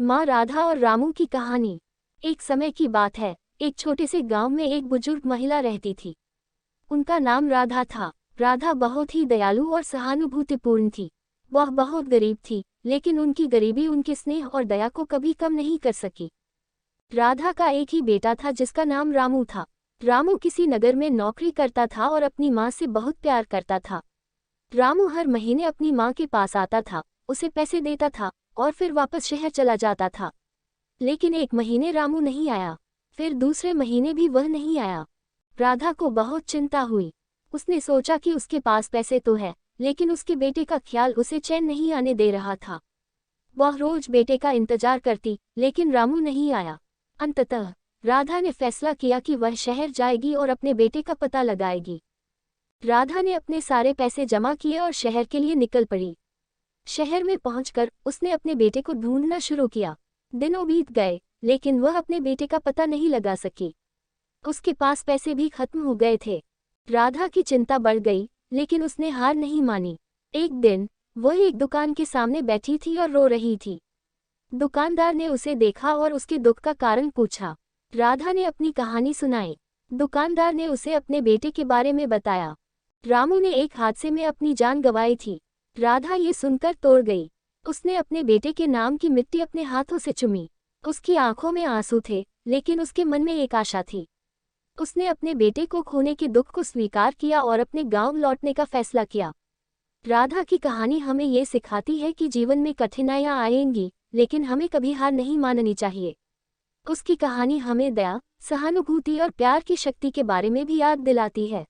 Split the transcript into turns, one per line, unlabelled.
माँ राधा और रामू की कहानी। एक समय की बात है, एक छोटे से गांव में एक बुजुर्ग महिला रहती थी। उनका नाम राधा था। राधा बहुत ही दयालु और सहानुभूतिपूर्ण थी। वह बहुत गरीब थी, लेकिन उनकी गरीबी उनके स्नेह और दया को कभी कम नहीं कर सकी। राधा का एक ही बेटा था जिसका नाम रामू था। रामू किसी नगर में नौकरी करता था और अपनी माँ से बहुत प्यार करता था। रामू हर महीने अपनी माँ के पास आता था, उसे पैसे देता था और फिर वापस शहर चला जाता था। लेकिन एक महीने रामू नहीं आया, फिर दूसरे महीने भी वह नहीं आया। राधा को बहुत चिंता हुई। उसने सोचा कि उसके पास पैसे तो है, लेकिन उसके बेटे का ख्याल उसे चैन नहीं आने दे रहा था। वह रोज बेटे का इंतजार करती, लेकिन रामू नहीं आया। अंततः राधा ने फैसला किया कि वह शहर जाएगी और अपने बेटे का पता लगाएगी। राधा ने अपने सारे पैसे जमा किए और शहर के लिए निकल पड़ी। शहर में पहुंचकर उसने अपने बेटे को ढूंढना शुरू किया। दिनों बीत गए, लेकिन वह अपने बेटे का पता नहीं लगा सकी। उसके पास पैसे भी खत्म हो गए थे। राधा की चिंता बढ़ गई, लेकिन उसने हार नहीं मानी। एक दिन वह एक दुकान के सामने बैठी थी और रो रही थी। दुकानदार ने उसे देखा और उसके दुख का कारण पूछा। राधा ने अपनी कहानी सुनाई। दुकानदार ने उसे अपने बेटे के बारे में बताया। रामू ने एक हादसे में अपनी जान गंवाई थी। राधा ये सुनकर तोड़ गई। उसने अपने बेटे के नाम की मिट्टी अपने हाथों से चूमी। उसकी आंखों में आंसू थे, लेकिन उसके मन में एक आशा थी। उसने अपने बेटे को खोने के दुख को स्वीकार किया और अपने गांव लौटने का फैसला किया। राधा की कहानी हमें ये सिखाती है कि जीवन में कठिनाइयां आएंगी, लेकिन हमें कभी हार नहीं माननी चाहिए। उसकी कहानी हमें दया, सहानुभूति और प्यार की शक्ति के बारे में भी याद दिलाती है।